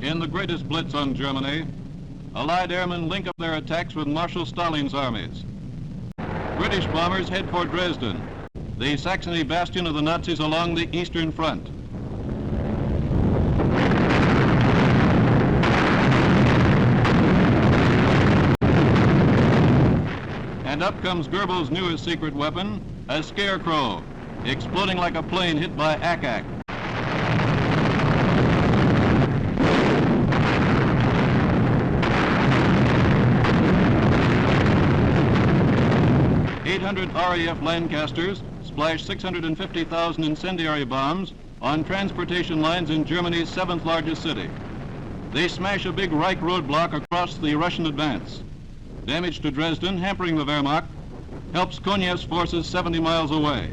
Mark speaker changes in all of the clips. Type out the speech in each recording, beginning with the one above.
Speaker 1: In the greatest blitz on Germany, Allied airmen link up their attacks with Marshal Stalin's armies. British bombers head for Dresden, the Saxony bastion of the Nazis along the Eastern Front. And up comes Goebbels' newest secret weapon, a scarecrow, exploding like a plane hit by ack-ack. RAF Lancasters splashed 650,000 incendiary bombs on transportation lines in Germany's 7th largest city. They smash a big Reich roadblock across the Russian advance. Damage to Dresden, hampering the Wehrmacht, helps Konev's forces 70 miles away.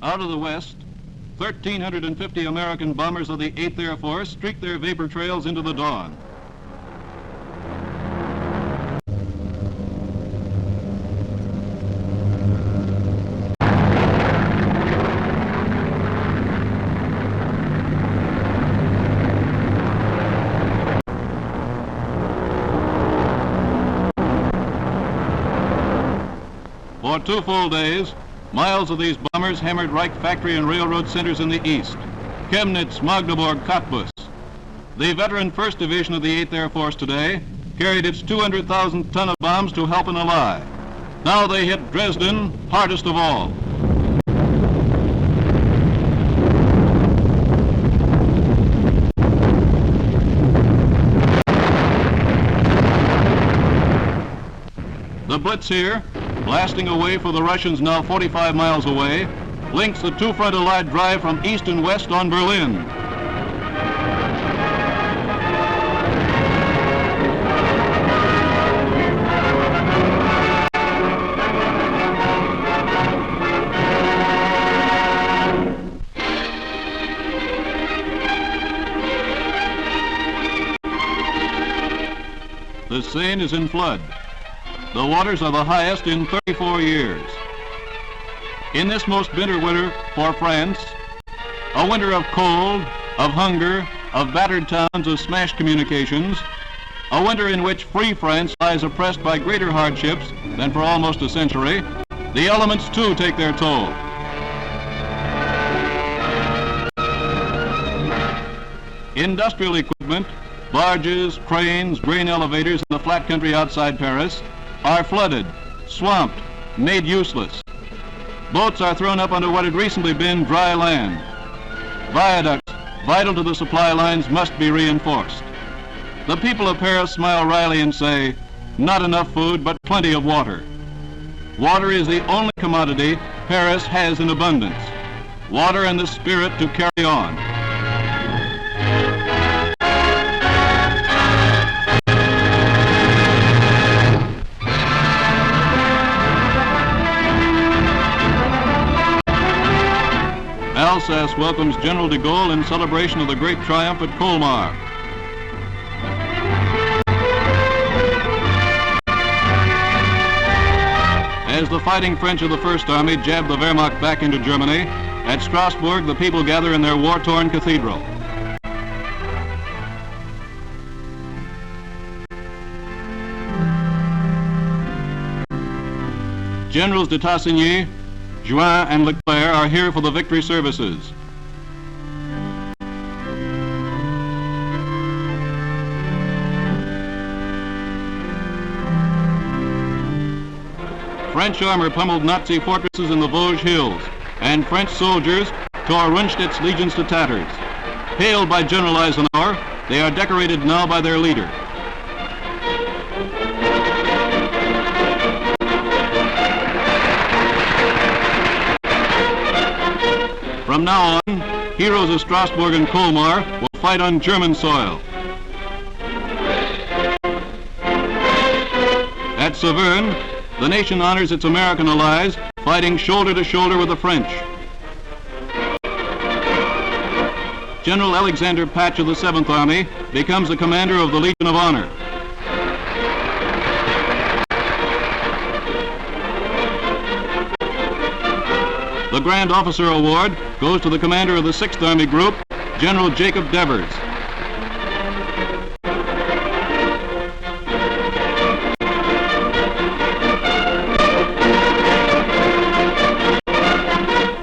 Speaker 1: Out of the west, 1,350 American bombers of the 8th Air Force streak their vapor trails into the dawn. For 2 full days, miles of these bombers hammered Reich factory and railroad centers in the east, Chemnitz, Magdeburg, Cottbus. The veteran 1st Division of the 8th Air Force today carried its 200,000 ton of bombs to help an ally. Now they hit Dresden, hardest of all. The blitz here, blasting away for the Russians now 45 miles away, links the two-front Allied drive from east and west on Berlin. The Seine is in flood. The waters are the highest in 34 years. In this most bitter winter for France, a winter of cold, of hunger, of battered towns, of smashed communications, a winter in which free France lies oppressed by greater hardships than for almost a century, the elements too take their toll. Industrial equipment, barges, cranes, grain elevators in the flat country outside Paris are flooded, swamped, made useless. Boats are thrown up onto what had recently been dry land. Viaducts, vital to the supply lines, must be reinforced. The people of Paris smile wryly and say, not enough food, but plenty of water. Water is the only commodity Paris has in abundance. Water and the spirit to carry on. Alsace welcomes General de Gaulle in celebration of the great triumph at Colmar. As the fighting French of the First Army jab the Wehrmacht back into Germany, at Strasbourg the people gather in their war-torn cathedral. Generals de Tassigny, Juin and Leclerc are here for the victory services. French armor pummeled Nazi fortresses in the Vosges Hills, and French soldiers tore Rundstedt's legions to tatters. Hailed by General Eisenhower, they are decorated now by their leader. From now on, heroes of Strasbourg and Colmar will fight on German soil. At Saverne, the nation honors its American allies fighting shoulder to shoulder with the French. General Alexander Patch of the 7th Army becomes the commander of the Legion of Honor. The Grand Officer Award goes to the commander of the 6th Army Group, General Jacob Devers.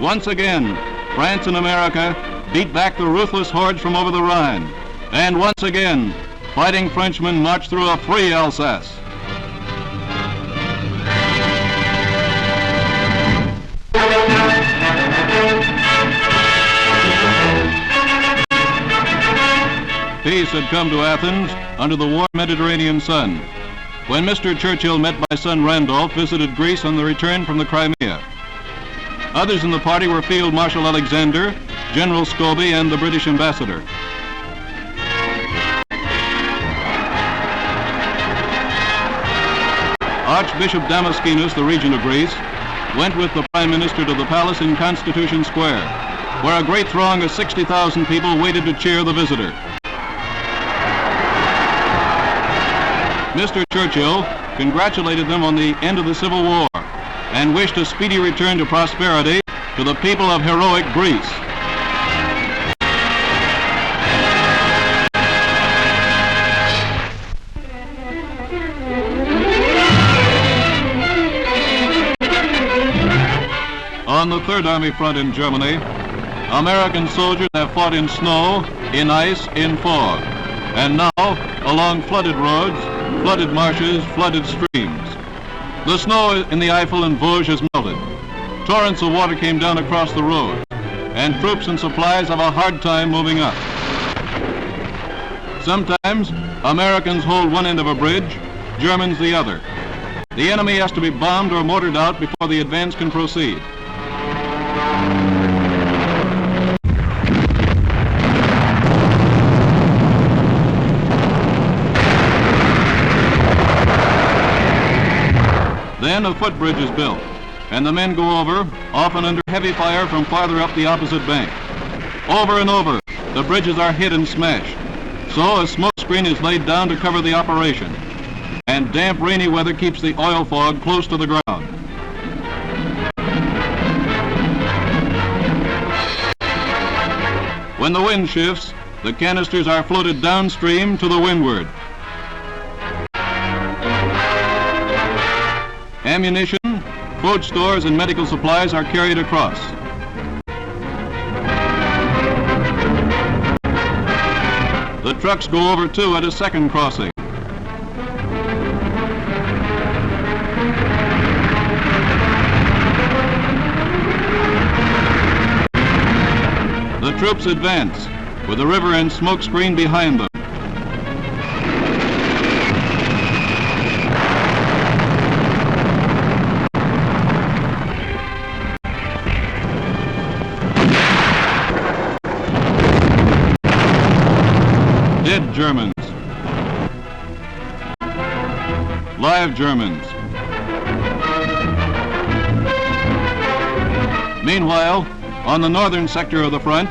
Speaker 1: Once again, France and America beat back the ruthless hordes from over the Rhine. And once again, fighting Frenchmen march through a free Alsace. Peace had come to Athens under the warm Mediterranean sun, when Mr. Churchill, met by son Randolph, visited Greece on the return from the Crimea. Others in the party were Field Marshal Alexander, General Scobie, and the British ambassador. Archbishop Damaskinos, the regent of Greece, went with the Prime Minister to the palace in Constitution Square, where a great throng of 60,000 people waited to cheer the visitor. Mr. Churchill congratulated them on the end of the Civil War and wished a speedy return to prosperity to the people of heroic Greece. On the Third Army front in Germany, American soldiers have fought in snow, in ice, in fog, and now along flooded roads, flooded marshes, flooded streams. The snow in the Eifel and Vosges has melted. Torrents of water came down across the road, and troops and supplies have a hard time moving up. Sometimes Americans hold one end of a bridge, Germans the other. The enemy has to be bombed or mortared out before the advance can proceed. Then a footbridge is built, and the men go over, often under heavy fire from farther up the opposite bank. Over and over, the bridges are hit and smashed. So a smoke screen is laid down to cover the operation, and damp, rainy weather keeps the oil fog close to the ground. When the wind shifts, the canisters are floated downstream to the windward. Ammunition, food stores, and medical supplies are carried across. The trucks go over too at a second crossing. The troops advance with the river and smoke screen behind them. Dead Germans. Live Germans. Meanwhile, on the northern sector of the front,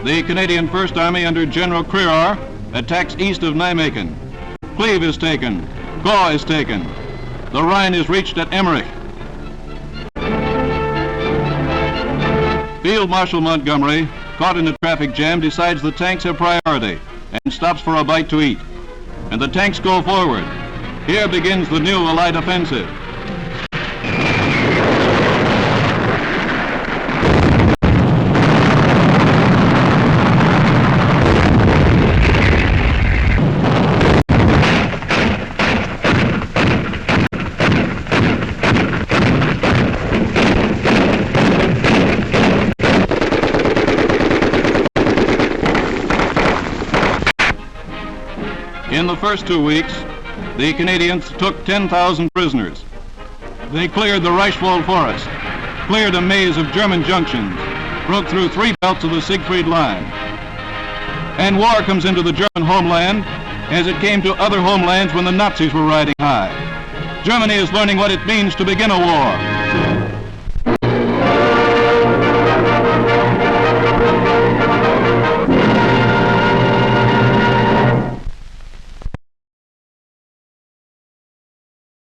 Speaker 1: the Canadian First Army under General Crerar attacks east of Nijmegen. Cleve is taken. Gau is taken. The Rhine is reached at Emmerich. Field Marshal Montgomery, caught in a traffic jam, decides the tanks have priority and stops for a bite to eat. And the tanks go forward. Here begins the new Allied offensive. In the first 2 weeks, the Canadians took 10,000 prisoners. They cleared the Reichswald Forest, cleared a maze of German junctions, broke through 3 belts of the Siegfried Line. And war comes into the German homeland as it came to other homelands when the Nazis were riding high. Germany is learning what it means to begin a war.